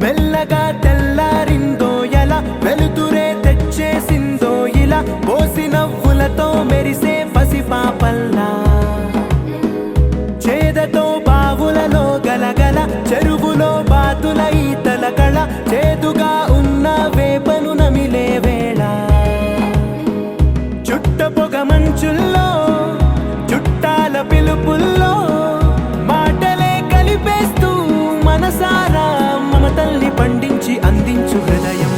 మెల్లగా తెల్లారిందో ఎలా వెలుతురే తెచ్చేసిందో ఇలా పోసి నవ్వులతో మెరిసే పసిపాపల్లా చేదతో బావులలో గలగల చెరువులో బాతుల ఈతల కళ చేదుగా ఉన్న వేపను నమిలే వేళ చుట్ట పొగ మంచుల్లో చుట్టాల పిలుపుల్లో మాటలే కలిపేస్తూ మనసారా మమతల్ని పండించి అందించు హృదయం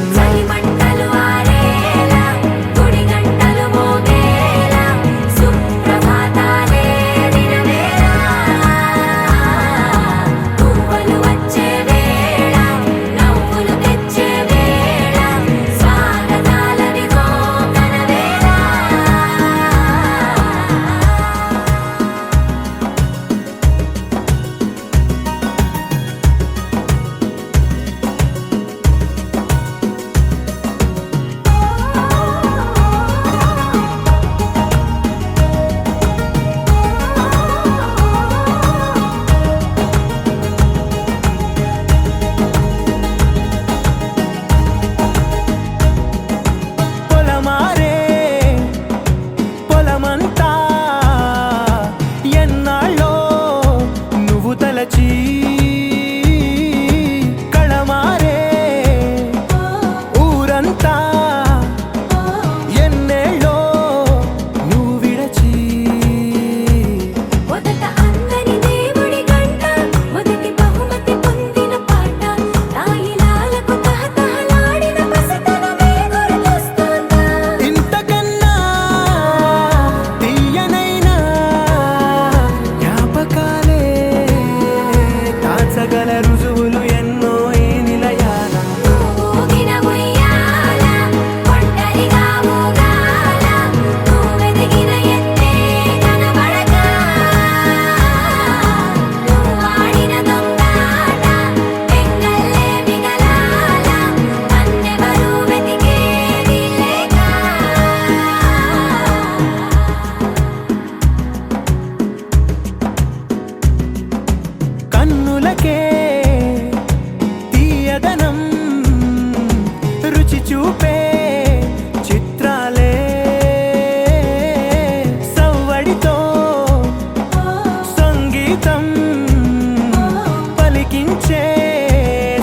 కళమారే ఊరంతా ఎన్నేళ్ళో నువ్వు విడచి మొదట అందరి దేవుడి గంట మొదటి బహుమతి పొందిన పాట తాయిలాలకు తహతహలాడిన పసితనమే గుర్తొస్తుందా ఇంతకన్నా తీయనైనా జ్ఞాపకాలే దాచగల రుజువులు ఎన్నో ఈ నిలయాల ఊగిన ఉయ్యాల ఒంటరిగా ఊగాల నువ్వెదిగిన ఎత్తే కనబడక నువ్వాడిన దొంగాట పెంగల్లే మిగలాల నన్నెవరూ వెతికేది లేక కన్నులకే తీయదనం రుచి చూపే చిత్రాలే సవ్వడితో సంగీతం పలికించే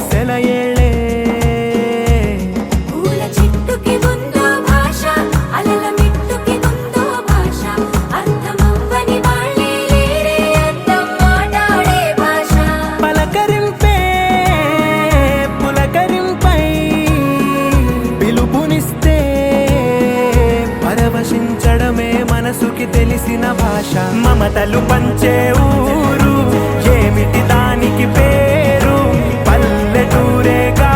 సెలయేళే పూల చెట్టుకి ఉందో భాష అలల మిట్టుకి ఉందో భాష అర్థమవ్వని వాళ్ళే లేరే అర్థం మాట్లాడే భాష పలకరింపే పులకరింపై పిలుపునిస్తే పరవశించడమే మనసుకి తెలిసిన భాష మమతలు పంచే ఊరు ఏమిటి దానికి పేరు పల్లెటూరేగా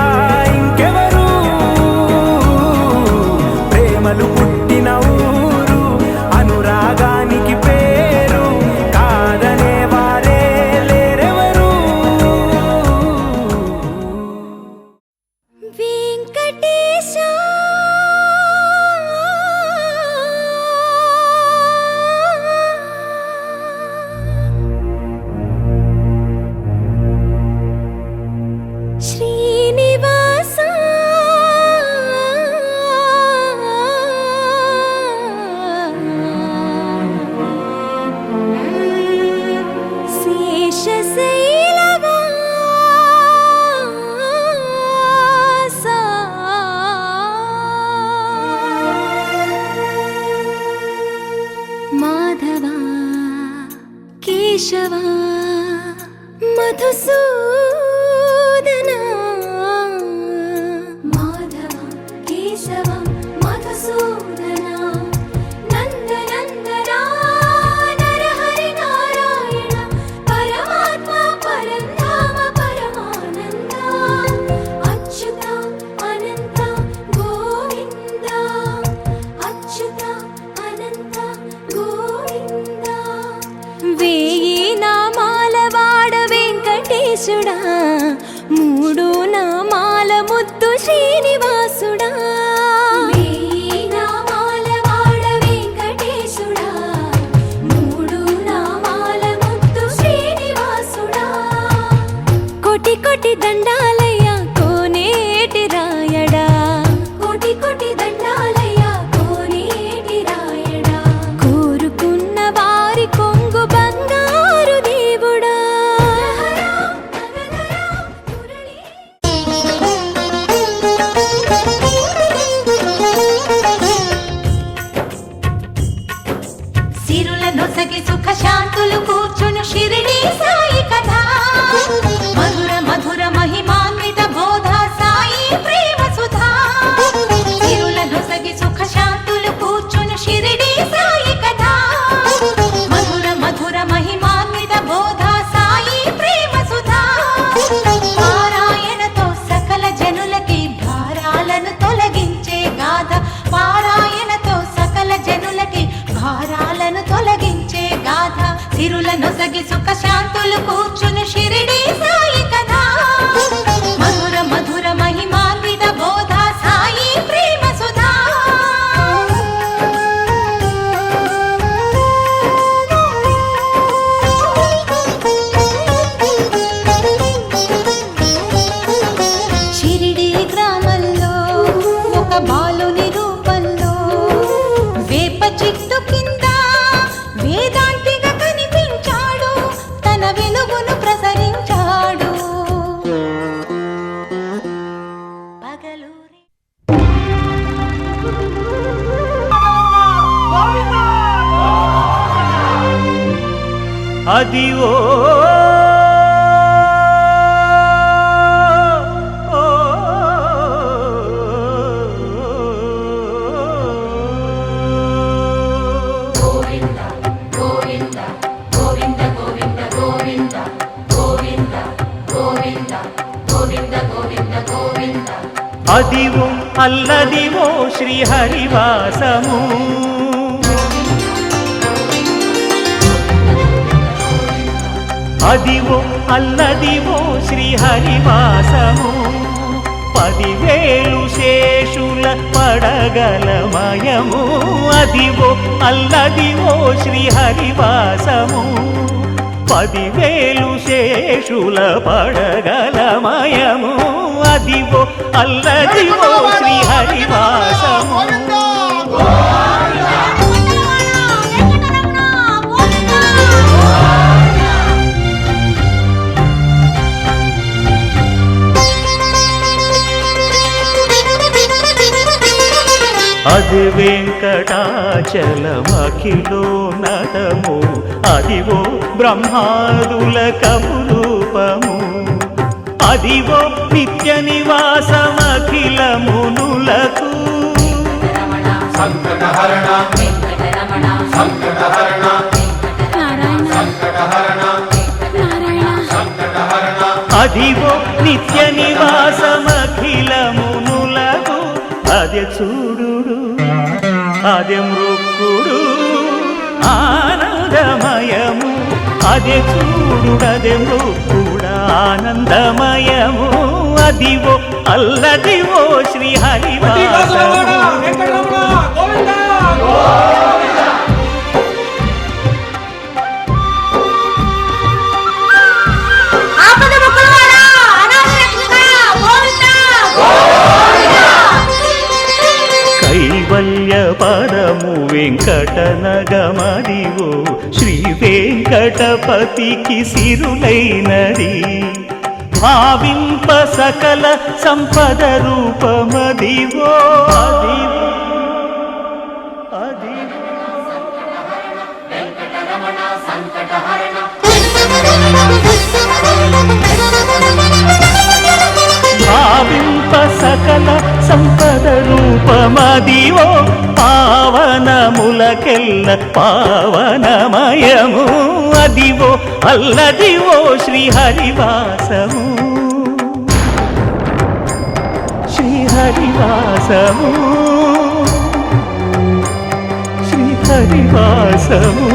ఇంకెవరు ప్రేమలు పుట్టిన ఊరు అనురాగానికి పేరు కాదనే వారే లేరెవరు వెంకటేశ శ్రీనివాస శేషశైలవాస మాధవ కేశవ మధుసూదన మాధవ కేశవ మధుసూదన నందనందన నరహరి నారాయణ వేయి నామాల వాడ వెంకటేశుడా, మూడు నామాల ముద్దు శ్రీనివాసుడా. వేయి నామాల వాడ వెంకటేశుడా, మూడు నామాల ముద్దు శ్రీనివాసుడా. కోటి కోటి దండాలయ్యా కోనేటి రాయడా, కోటి కోటి దండాలయ్యా కోనేటి రాయడా. కోరుకున్న వారి కొంగు బంగారు దేవుడా. సిరుల నొసగి సుఖ శాంతులు కూర్చును షిరిడి సాయి కథ. మధుర మధుర మహిమాన్విత బోధ సాయి ప్రేమ సుధా. సిరుల నొసగి సుఖ శాంతులు కూర్చును షిరిడి సాయి కథ. మధుర మధుర మహిమాన్విత బోధ సాయి ప్రేమ సుధా. పారాయణతో సకల జనులకి భారాలను తొలగించే గాథ. పారాయణతో సకల జనులకి భారాలను తొలగించే గాథ. సిరుల నొసగి సుఖ శాంతులు కూర్చును షిరిడి సాయి కథ. మధుర మధుర మహిమాన్విత బోధ సాయి ప్రేమ సుధా. షిరిడి గ్రామంలో ఒక బాలుని రూపంలో వేప చెట్టు కింద వేదాంతిగా కనిపించాడు. తన వెలుగును ప్రసరించాడు. పగలూరి అదివో అదివో అల్లదివో శ్రీహరివాసము. అదివో అల్లదివో శ్రీహరివాసము. 10,000 శేషుల పడగలమయము. అదివో అల్లదివో శ్రీహరివాసము. 10,000 శేషుల పడగలమయము. అదివో అల్లదివో శ్రీహరివాసము. అది వెంకటాచలమఖిలో నటము. అదివో బ్రహ్మాదుల కపురూపము. అదివో నిత్య నివాసమఖిల మునులకు. సంకటహరణ సంకటహరణ సంకటహరణ సంకటహరణ. అదివో నిత్య నివాసమఖిల మునులకు. అదే చూడు అదే మృక్కుడు ఆనందమయము. అదే చూడు అదే మృక్కుడు ఆనందమయము. అదివో అల్లదివో శ్రీహరివాసము. కైవల్య పదము వెంకటనగమదివో శ్రీ వెంకటపతికి సిరులైనది. భావింప సకల సంపద రూపమదివో. అదివో అదివో భావింప సకల సంపద రూపమదివో. పావనములకెల్ల పావనమయము. అదివో అల్లదివో శ్రీహరివాసము. శ్రీహరివాసము శ్రీహరివాసము.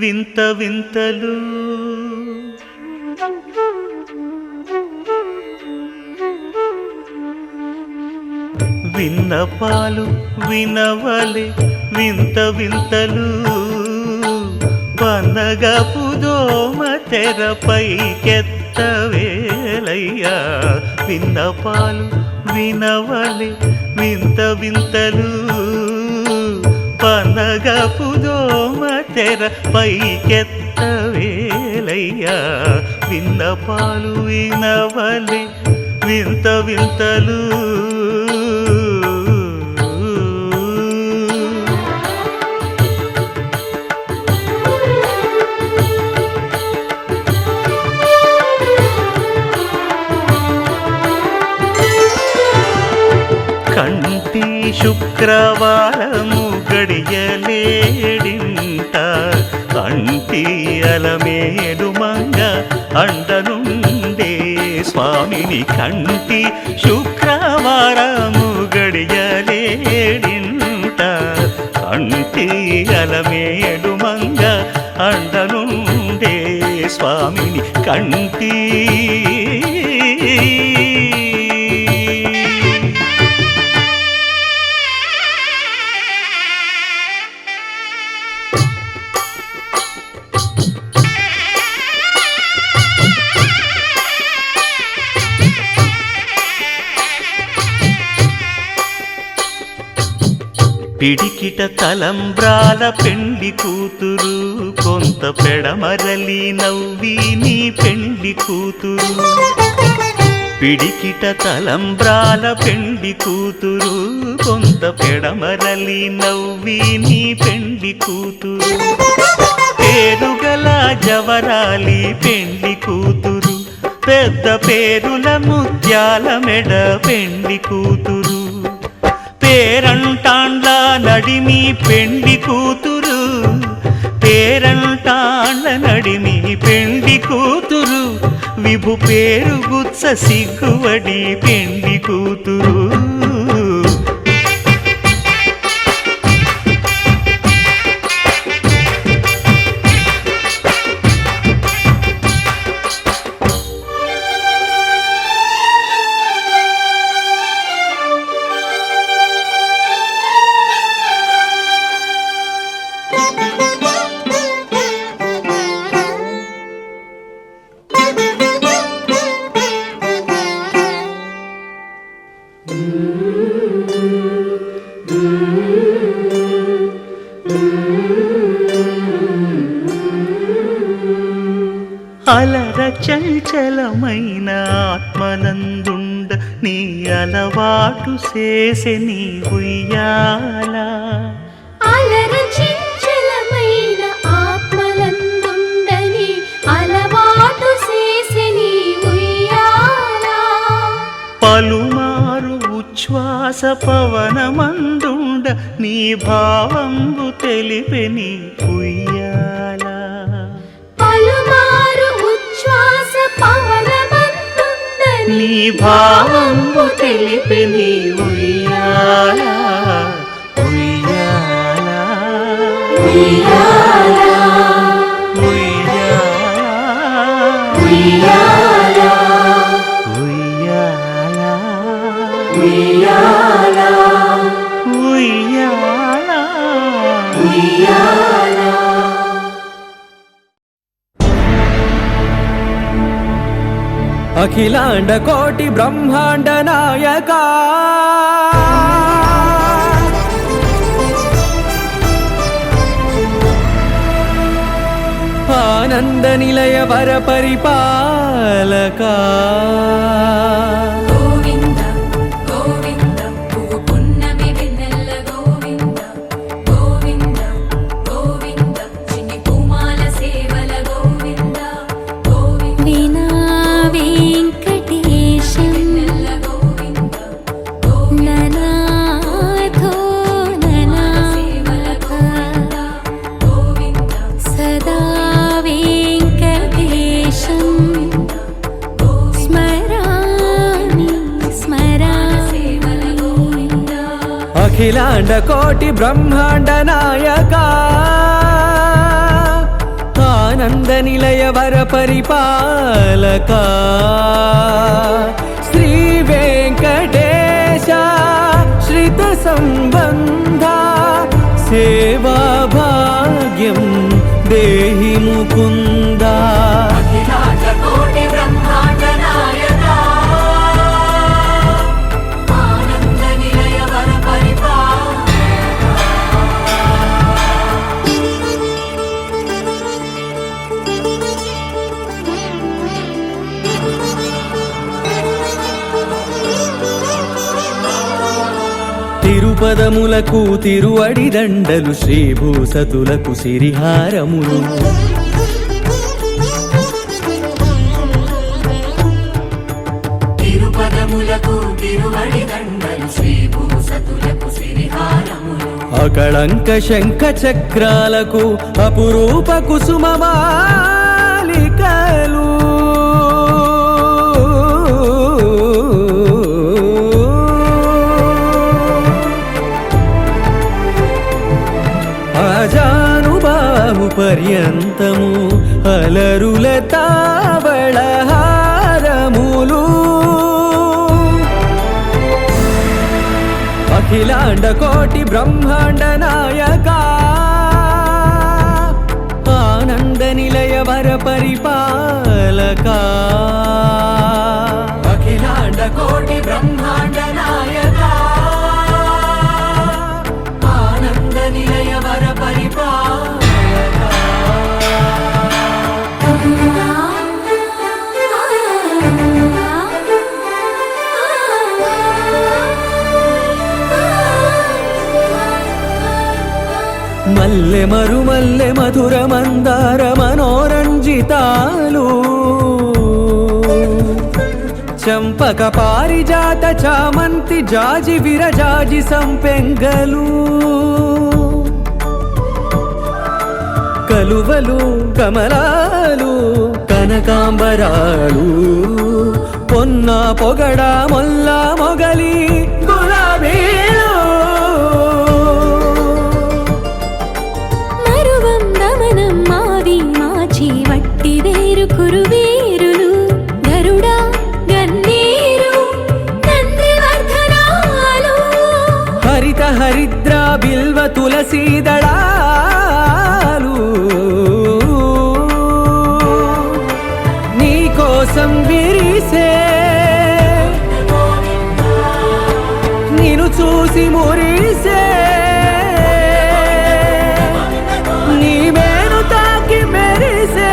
వింత వింతలు విన్నపాలు వినవలే వింత వింతలు పన్నగపు దోమ తెరపైకెత్తవేలయ్యా విన్నపాలు వినవలే వింత వింతలు పన్నగపు దోమ తెరపైకెత్తవేలయ్యా విన్నపాలు వినవలే వింత వింతలు కంటి శుక్రవారము గడియలేడింట కంటి అలమేలు మంగ అండనుండే స్వామిని కంటి శుక్రవారము గడియలేడింట కంటి అలమేలు మంగ అండనుండే స్వామిని కంటి పిడికిట తలంబ్రాల పెండ్లి కూతురు కొంత పెడమరలి నవ్వి నీ పెండ్లి కూతురు పిడికిట తలంబ్రాల పెండ్లి కూతురు కొంత పెడమరలి నవ్వి నీ పెండ్లి కూతురు పేరుగల జవరాలి పెండ్లి కూతురు పెద్ద పేరుల ముత్యాల మెడ పెండ్లి కూతురు పేరంటాండ్ల నడిమి పెండ్లి కూతురు పేరంటాండ్ల నడిమి పెండ్లి కూతురు విభు పేరు గుత్స సిగ్గువడి పెండ్లి కూతురు అలర చంచలమైన ఆత్మనందుండ నీ అలవాటు చేసే నీ ఉయ్యాల అలర చంచలమైన ఆత్మలందుండ నీ అలవాటు చేసే నీ ఉయ్యాల పలుమారు ఉచ్ఛ్వాస పవనమందుండ నీ భావంబు తెలిపే నీ ఉయ్యాల పలుమారు ఉచ్ఛ్వాస పవనమందుండ నీ భావంబు తెలిపే నీ ఉయ్యాల ఉయ్యాల ఉయ్యాల ఉయ్యాల ఉయ్యాల ఉయ్యాల ఉయ్యాల ఉయ్యాల ఉయ్యాల అఖిలాండ కోటి బ్రహ్మాండ నాయక ఆనంద నిలయ వర పరిపాలక గోవింద గోవింద పువ్వు పున్నమి వెన్నెల గోవింద గోవింద గోవింద చిన్ని పూమాల సేవల గోవింద గోవింద వీణా వెంకటేశం నెల్ల గోవింద ననాథో ననా సేవల గోవింద గోవింద సదా వెంకటేశం స్మరామి స్మరామి సేవల గోవింద అఖిలాండ కోటి బ్రహ్మాండ నాయక ఆనంద నిలయ వర పరిపాలక శ్రీ వెంకటేశ శ్రిత సంబంధ సేవా భాగ్యం దేహి ముకుంద తిరుపదములకు తిరువడి దండలు శ్రీభూసతులకు సిరిహారములు తిరుపదములకు తిరువడి దండలు శ్రీభూసతులకు సిరిహారములు అకళంక శంఖ చక్రాలకు అపురూప కుసుమమాలికలు ఆజానుబాహు పర్యంతము అలరుల తావళహారములు అఖిలాండ కోటి బ్రహ్మాండ నాయక ఆనంద నిలయ వర పరిపాలక అఖిలాండ కోటి బ్రహ్మాండ నాయక ఆనంద నిలయ వర పరిపాలక మల్లె మరుమల్లె మధుర మందార మనోరంజితాలు చంపక పారిజాత చామంతి జాజి విరజాజి సంపెంగలు కలువలు కమలాలు కనకాంబరాలు పొన్న పొగడ మొల్ల మొగలి గులాబీలు మరువం దమనం మావి మాచి వట్టి వేరు కురువేరులు గరుడా గన్నేరు నందివర్ధనాలు హరిత హరిద్ర బిల్వ తులసీ దళాలు నీ కోసం విరిసే నిన్ను చూసి మురిసే నీ మేను తాకి మెరిసే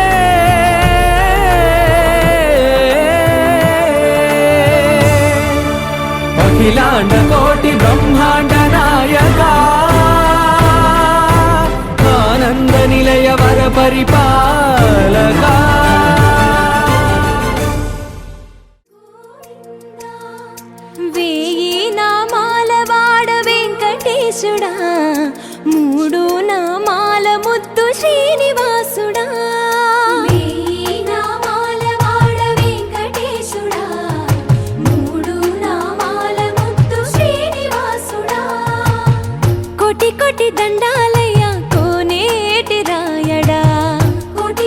అఖిలాండ కోటి బ్రహ్మాండ నాయక ఆనంద నిలయ వర పరిపాలక వేయి నామాల వాడ వెంకటేశుడా మూడు నామాల ముద్దు శ్రీనివాసుడా వేయి నామాల వాడ వెంకటేశుడా మూడు నామాల ముద్దు శ్రీనివాసుడా కోటి కోటి దండాలయ్య కోనేటి రాయడా కోటి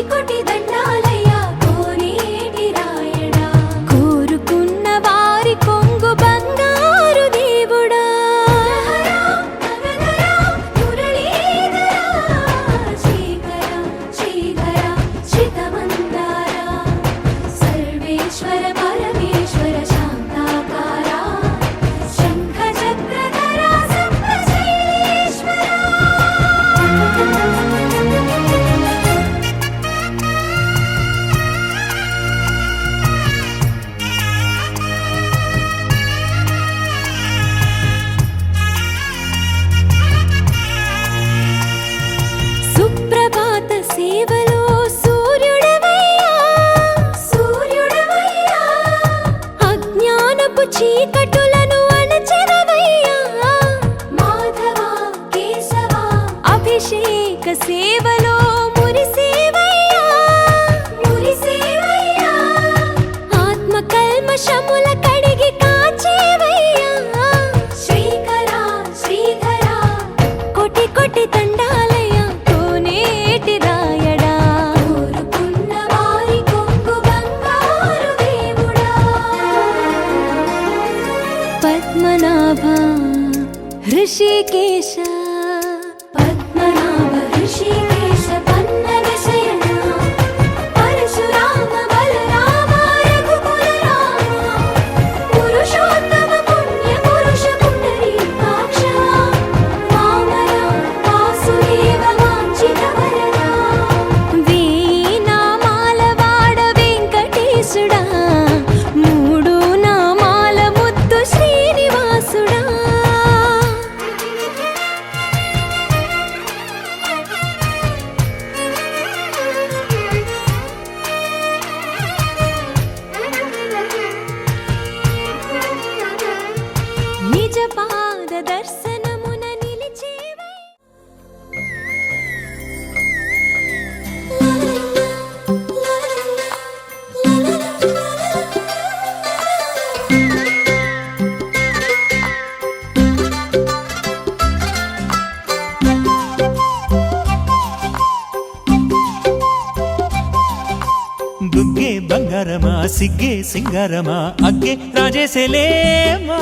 బుగ్గే బంగారమా సిగ్గే సింగారమా అగ్గే రాజేసేలేమా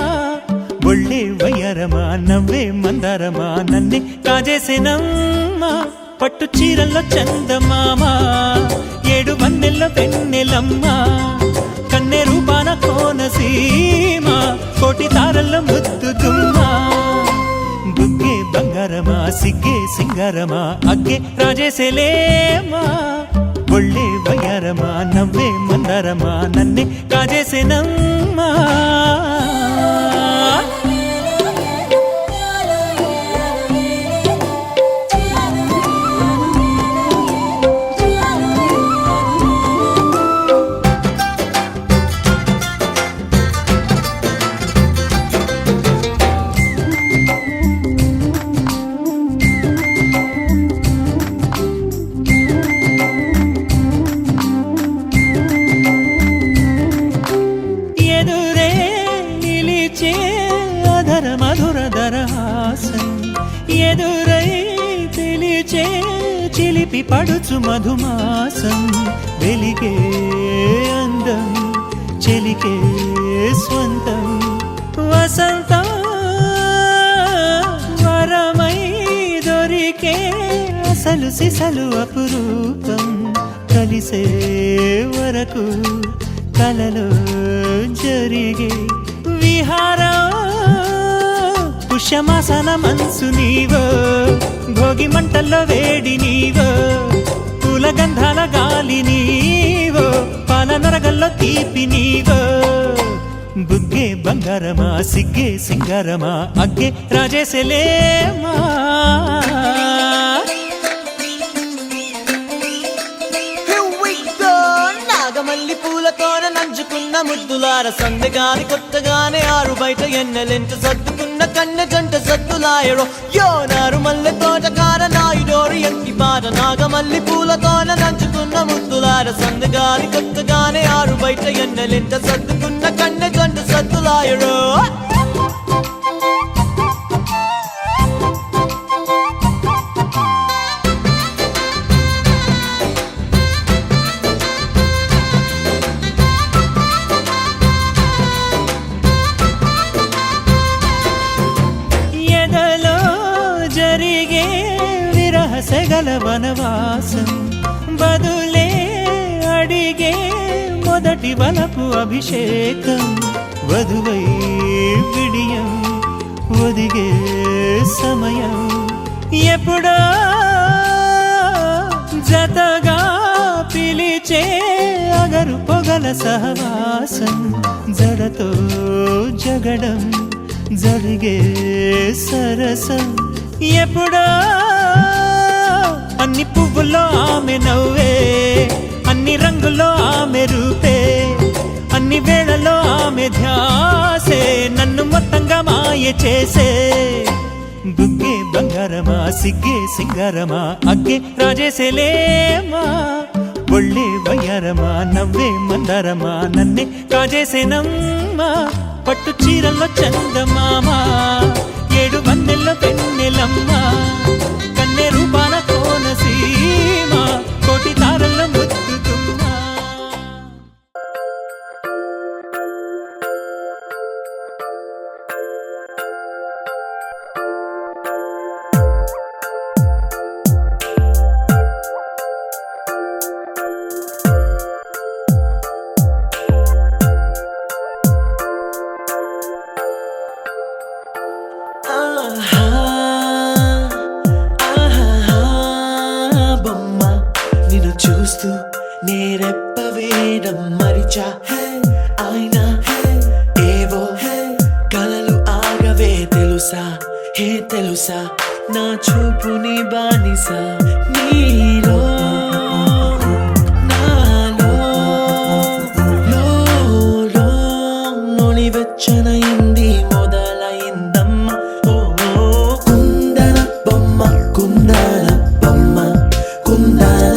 ఒళ్ళే వయ్యారమా నవ్వే మందారమా నన్నే కాజేసేనమ్మా పట్టు చీరల్లో చందమామ ఏడు వన్నెల్లో వెన్నెలమ్మా కన్నె రూపాన కోనసీమ కోటి తారల్లో ముద్దుగుమ్మా బుగ్గే బంగారమా సిగ్గే సింగారమా అగ్గే రాజేసేలేమా ఒళ్ళే వయ్యారమా నవ్వే మందారమా నన్నే కాజేసేనమ్మా ఎదురై పిలిచే చిలిపి పడుచు మధుమాసం వెలిగే అందం చెలికే స్వంతం వసంతం వరమై దొరికే అసలు సిసలు అపురూపం కలిసే వరకు కలలో జరిగే విహారం పుష్యమాసన మనసు నీవో భోగి మంటల్లో వేడి నీవో పూల గంధాల గాలి నీవో పాల నరగల్లో తీపి నీవో బుగ్గే బంగారమా సిగ్గే సింగారమా అగ్గే రాజేసేలేమా నాగమల్లి పూలతోన నంచుకున్న ముద్దులార సందెగాని కొత్తగానే ఆరు బయట ఎన్నెలెంట సర్దుకున్న కన్నె జంట సద్దులాయడో యోనారు మల్లె తోటకార నాయుడోరు ఎంకి బాట నాగమల్లి పూలతోన నంచుకున్న ముద్దులార సందెగాని కొత్తగానే ఆరు బయట ఎన్నెలెంట సర్దుకున్న కన్నె జంట సద్దులాయడో సెగల వనవాసం బదులే అడిగే మొదటి వలపు అభిషేకం వధువై విడియం ఒదిగే సమయం ఎప్పుడో జతగా పిలిచే అగరు పొగల సహవాసం జడతో జగడం జరిగే సరసం ఎప్పుడో అన్ని పువ్వుల్లో ఆమె నవ్వే అన్ని రంగుల్లో ఆమె రూపే అన్ని వేళల్లో ఆమె ధ్యాసే నన్ను మొత్తంగా మాయ చేసే బుగ్గే బంగారమా సిగ్గే సింగారమా అగ్గే రాజేసేలేమా ఒళ్ళే వయ్యారమా నవ్వే మందారమా నన్నే కాజేసేనమ్మా పట్టు చీరల్లో చందమామ ఏడు వన్నెల్లో పెన్నెలమ్మా కన్నె రూపాన కోనసీమ కోటి తారల్లో ముద్దుగుమ్మా చూస్తూ నేరెప్ప వేయడం మరిచా అయినా ఏవో కలలు ఆగవే తెలుసా హే తెలుసా నా చూపుని బానిసా నీలో నాలో లో నొలివెచ్చనైంది మొదలైందమ్మ ఓ కుందన బొమ్మ కుందన బొమ్మ కుందన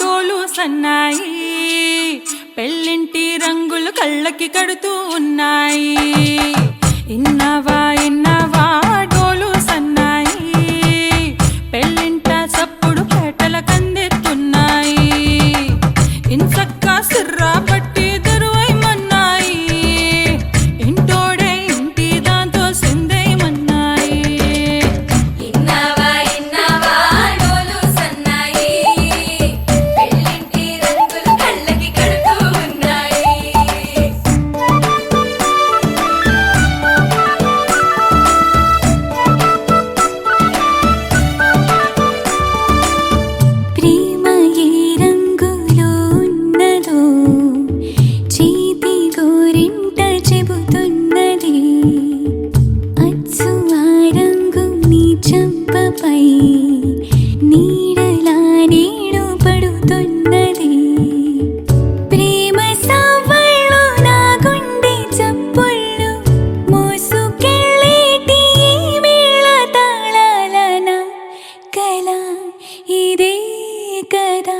డోలు సన్నాయి పెళ్ళింటి రంగులు కళ్ళకి కడుతూ ఉన్నాయి ఇన్నవా డోలు సన్నాయి పెళ్ళింట చప్పుడు పేటల కందెత్తున్నాయి ఇంచక్క సిర్రా పట్టి దరువైమన్నాయి ఇంటోడే ఇంటి దాంతో సిందేయమన్నాయి ఇన్నవా డోలు సన్నాయి పెళ్ళింటి రంగులు కళ్ళకి కడుతూ ఉన్నాయి ప్రేమ ఏ రంగులో ఉన్నదో చేతి గోరింట చెబుతున్నది అచ్చు ఆ రంగు నీ చెంపపై నీడలా నీడు పడుతున్నది ప్రేమ సవ్వళ్ళు నా గుండె చప్పుళ్ళు మోసుకెళ్ళేటి ఈ మేళ తాళాలన కల ఇదే కదా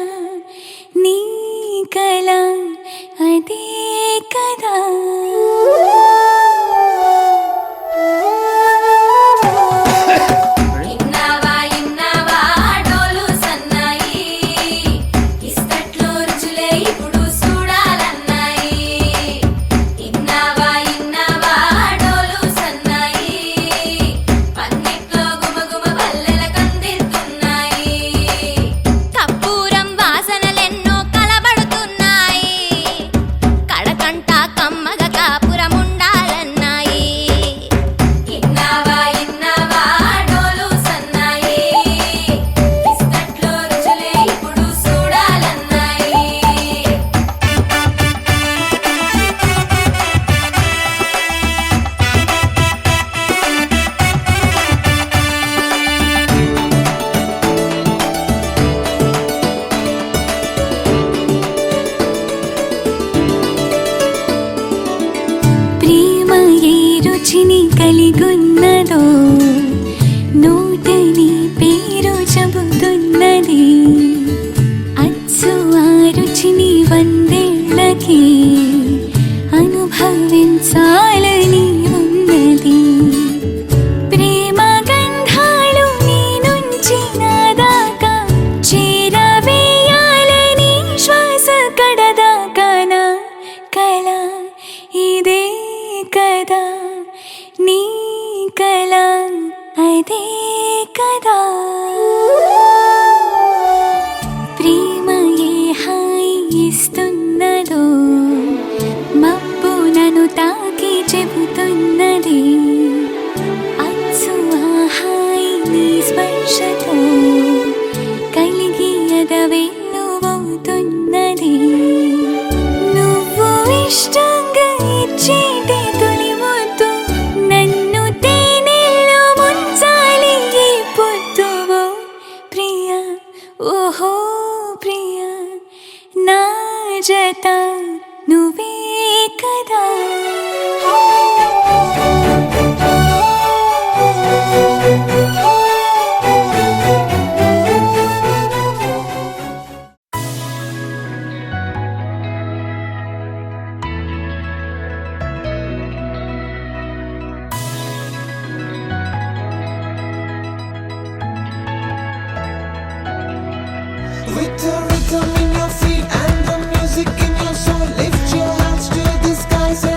నీ కల అదే కదా ఇన్నవా డోలు సన్నాయి ఇస్తట్లో రుచులే ఇప్పుడు చూడాలన్నాయి ఇన్నవా డోలు సన్నాయి పన్నెట్లో గుమగుమ పల్లెల కందిస్తున్నాయి కప్పూరం వాసనలెన్నో కలబడుతున్నాయి కడకంట కమ్మగ కాపురం ఉండాలన్నాయి ఇన్నవా డోలు సన్నాయి ఇస్తట్లో రుచులే ఇప్పుడు చూడాలన్నాయి ప్రేమ ఏ రుచిని కలిగున్నదో నోటని పేరు చెబుతున్నది అచ్చు ఆ రుచిని వందేళ్ళకి అనుభవించాలని ఉన్నది ప్రేమ గంధాలు నీ నుంచి నా దాకా చేరవేయాలని శ్వాస కడదాకా నా కల ఇదే కదా నీ కల అదే కదా ప్రేమ ఏ హాయి ఇస్తున్నదో మబ్బు నన్ను తాకి చెబుతున్నది అచ్చు ఆ హాయి నీ స్పర్శతో కలిగి ఎదవెల్లువవుతున్నది నువ్వు ఇష్టంగా ఇచ్చేటి తొలి ముద్దు నన్ను తేనెల్లో ముంచాలి ఈ పొద్దువో ప్రియా ఓహో ప్రియా నా జత నువ్వే కదా With the rhythm in your feet and the music in your soul, lift your hands to the skies.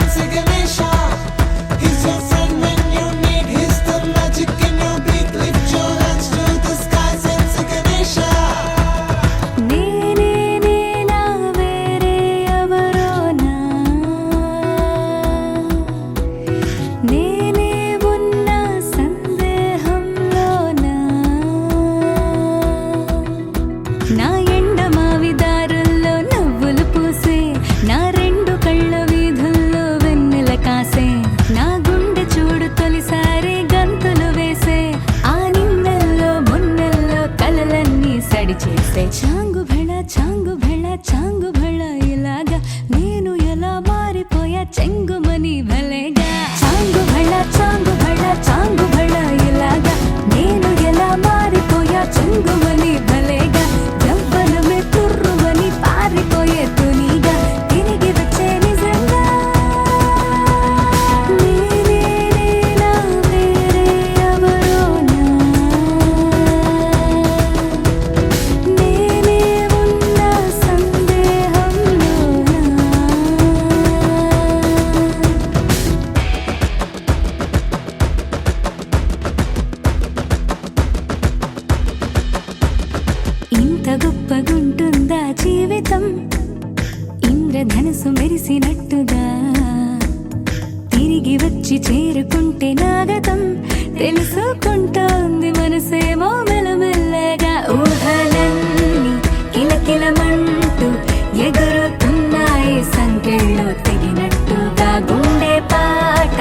కృపగుంటుందా జీవితం ఇంద్రధనుసు మెరిసినట్టుగా తిరిగి వచ్చి చేరుకుంటే నాగతం తెలుసుకుంటోంది మనసేమో మెల్లమెల్లగా ఊహలన్నీ కిలకిలమంటూ ఎగురుతున్నాయి సంకెళ్ళు తెగినట్టుగా గుండె పాట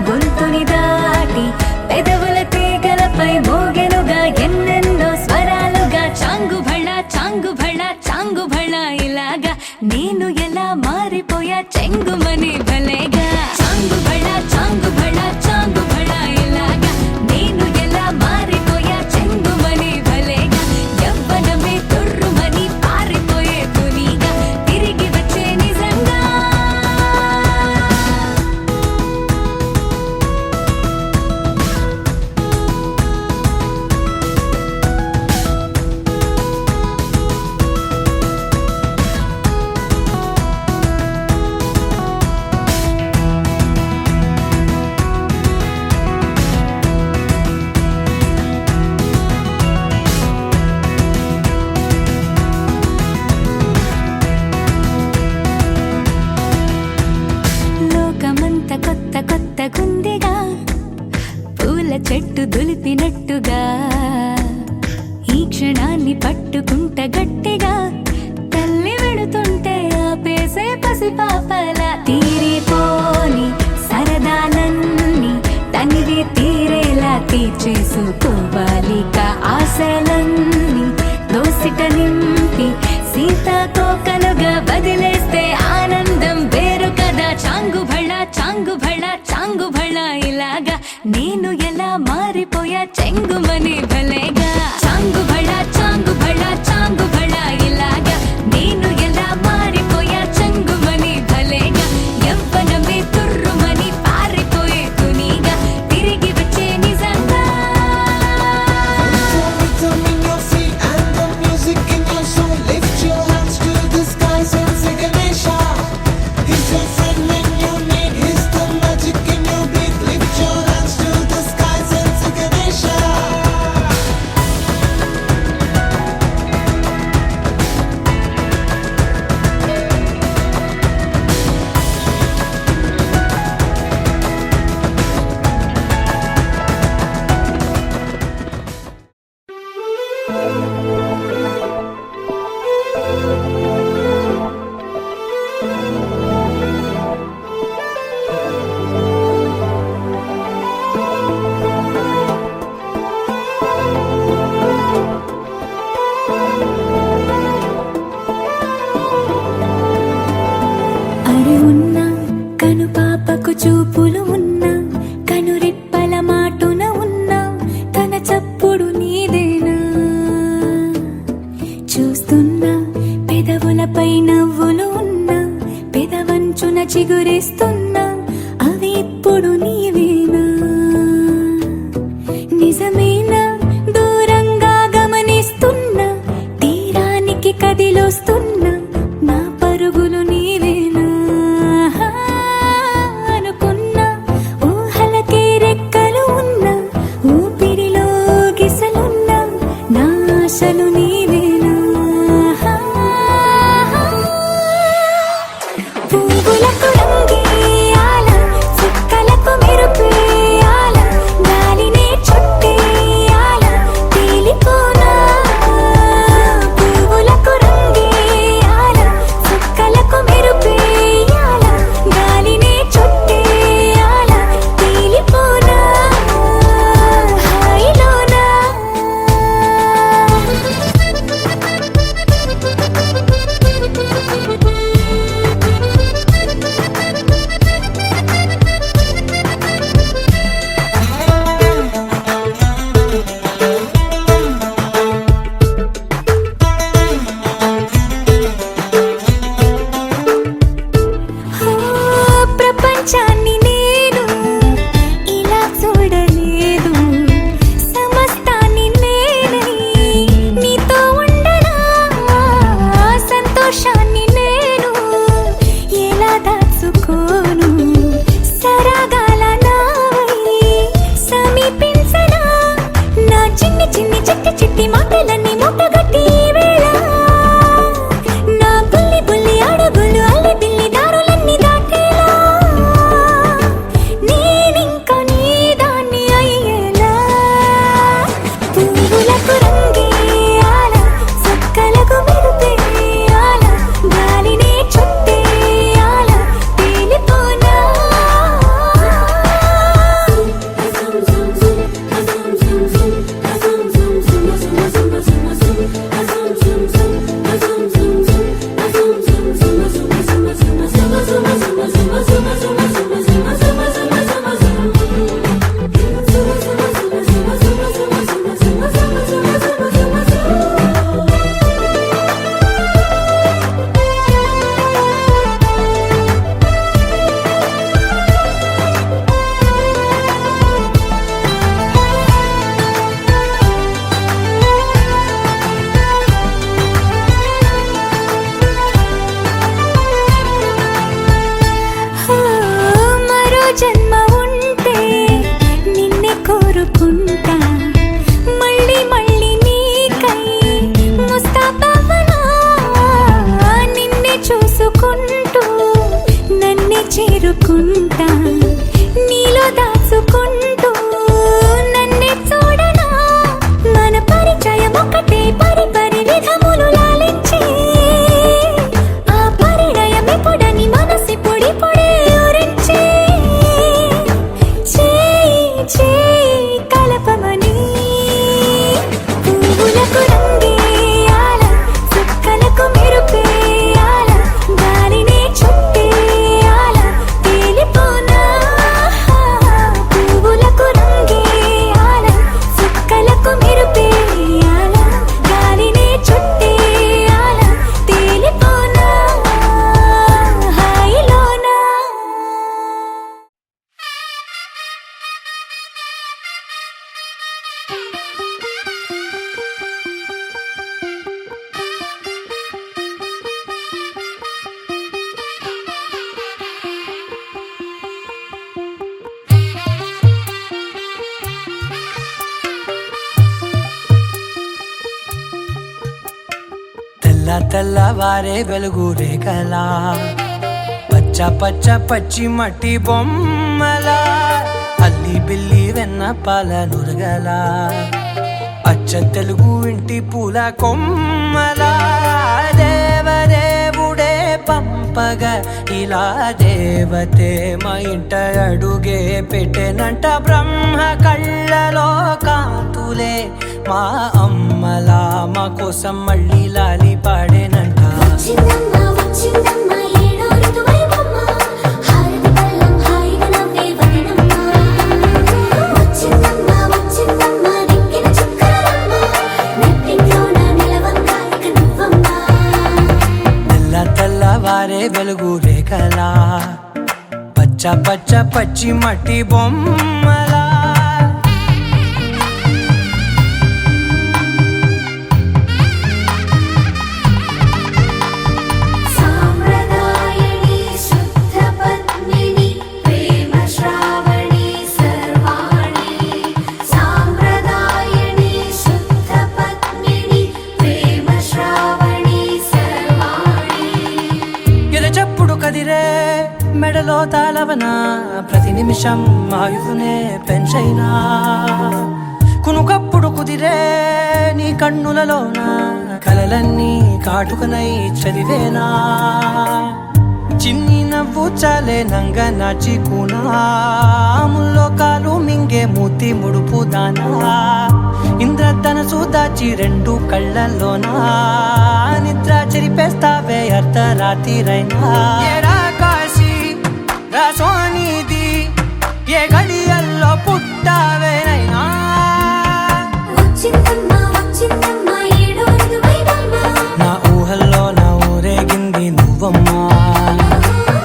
గొంతుని దాటి పెదవుల తీగలపై మోగెనుగా ఎన్నెన్నో స్వరాలుగా చాంగు భళ చాంగు భళ చాంగు భళ ఇలాగా నేను ఎలా మారిపోయా చెంగుమని భలేగా చాంగు భళ చాంగు భళ చాంగు భళ ఇలాగా నేను ఎలా మారిపోయా చెంగుమని భలేగా యవ్వనమే తుర్రుమని పారిపోయే తునిగా తిరిగి వచ్చే నిజంగా లోకమంత కొత్త కొత్త గుందిగా పూల చెట్టు దులిపినట్టుగా ఈ క్షణాన్ని పట్టుకుంట గట్టిగా తల్లి వెడుతుంటే ఆపేసే పసిపాపల తీరిపోని సరదాలన్నీ తనివి తీరేలా తీర్చేసుకోవాలిక ఆశలన్నీ దోసిట నింపి సీతాకోకలుగా వదిలేస్తే ఆనందం వేరు కదా చాంగు భళ చాంగు భళ చాంగు భళ ఇలాగా నేను ఎలా మారిపోయా చెంగుమని భలేగా చాంగు భళ చాంగు భళ చాంగు భళ ఇలాగా నేను ఎలా మారిపోయా చెంగుమని భలేగా యవ్వనమే తుర్రుమని పారిపోయే తునిగా తిరిగి వచ్చే నిజంగా Rhythm in your feet and the music in your soul. Lift your hands to the skies and say Ganesha. He's your friend when you need. He's the magic in your beat. Lift your hands to the skies and say Ganesha. అరే ఉన్నా కను పాపకు చూపులు ఉన్నా కనురెప్పల మాటున ఉన్నా తన చప్పుడు నీదేనా చూస్తున్నా పెదవులపై నవ్వులు ఉన్నా పెదవంచున చిగురిస్తున్నా అవి ఇప్పుడు నీవేనా నిజమేనా దూరంగా గమనిస్తున్నా తీరానికి కదిలొస్తున్నా నా పరుగులు నీవేనా అనుకున్నా ఊహలకే రెక్కలు ఉన్నా ఊపిరిలో గిసలున్నా నా ఆశలు నీవేనా పువ్వులకు రంగేయాల చుక్కలకు మెరుపేయాల గాలినే చుట్టేయాల తేలిపోనా పువ్వులకు రంగేయాల తెల్లవారే వెలుగు రేఖలా పచ్చ పచ్చ పచ్చి మట్టి బొమ్మలా అల్లి బిల్లి వెన్న పాల నురగలా అచ్చ తెలుగు ఇంటి పూల కొమ్మలా దేవదేవుడే పంపగా ఇలా దేవతే మా ఇంట అడుగే పెట్టెనంట బ్రహ్మ కళ్ళలో కాంతులే మా అమ్మలా మా కోసం మళ్ళీ లాలి పాడేనంట వచ్చిందమ్మ వచ్చిందమ్మ ఏడో ఋతువైవమ్మ హారతి పళ్ళం హాయిగా నవ్వే వదనమ్మ వచ్చిందమ్మ వచ్చిందమ్మ దిక్కిన చుక్కలమ్మ నెట్టింట్లోన నిలవంగా ఇక నువ్వమ్మ తెల్లవారే వెలుగు రేఖలా పచ్చ పచ్చ పచ్చి మట్టి బొమ్మలా సాంప్రదాయని శుద్ధ పద్మిని ప్రేమ శ్రావణి సర్వాణి సాంప్రదాయని శుద్ధ పద్మిని ప్రేమ శ్రావణి సర్వాణి ఎరచప్పుడు కదిరే మెడలో తాళవన ప్రతి నిమిషం ఆయువునే పెంచైనా కునుకప్పుడు కుదిరే నీ కన్నులలోన కలలన్నీ కాటుకనై చదివేనా చిన్ని నవ్వు చాలే నంగ నాచి ముల్లోకాలు మింగే మూతి ముడుపు దానా ఇంద్రధనసు దాచి రెండు కళ్ళల్లోనా నిద్ర చెరిపేస్తావే అర్ధరాత్రిరైనా ఏడా కాశీ రాసోనిది ఏ గడియల్లో పుట్టావేనైనా వచ్చిందమ్మ వచ్చిందమ్మ ఏడో ఋతువైవమ్మ నా ఊహల్లో నా ఊరేగింది నువ్వమ్మా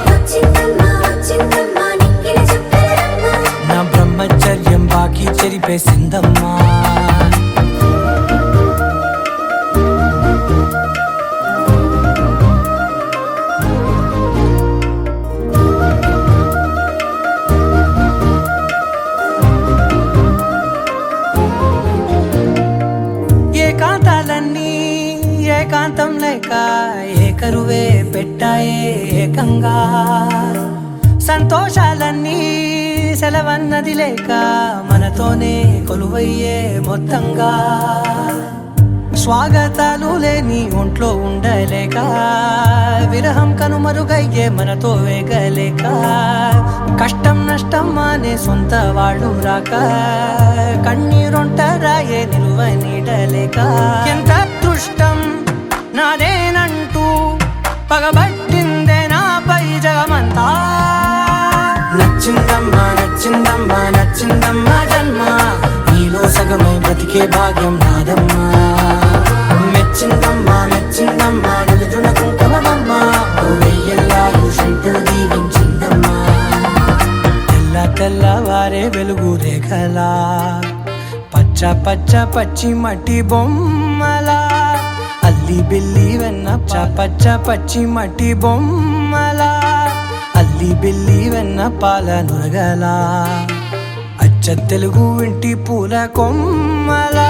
వచ్చిందమ్మ వచ్చిందమ్మ నిక్కిన చుక్కలమ్మ నా బ్రహ్మచర్యం బాకీ చెరిపేసిందమ్మా ఏకాంతాలన్నీ ఏకాంతం లేక ఏకరువే పెట్టాయే ఏకంగా సంతోషాలన్నీ సెలవన్నది లేక మనతోనే కొలువయ్యే మొత్తంగా స్వాగతాలు లేని ఒంట్లో ఉండలేక విరహం కనుమరుగయ్యే మనతో వేగలేక కష్టం నష్టం అనే సొంత వాడు రాక కన్నీరొంటరాయే నిలువ నీడలేక ఎంత అదృష్టం నాదేనంటూ పగబట్టిందే నాపై జగమంతా నచ్చిందమ్మా నచ్చిందమ్మా నచ్చిందమ్మా జన్మ నీలో సగమై బ్రతికే భాగ్యం నాదమ్మా మెచ్చిందమ్మా మెచ్చిందమ్మా నిలుచున కుంకుమమ్మా వెయ్యల్లాలు శంకరు దీవించిందమ్మా తెల్లవారే వెలుగు రేఖలా పచ్చ పచ్చ పచ్చి మట్టి బొమ్మలా అల్లి బిల్లి వెన్న పచ్చ పచ్చి మట్టి బొమ్మలా అల్లి బిల్లి వెన్న పాల నురగలా అచ్చ తెలుగు ఇంటి పూల కొమ్మలా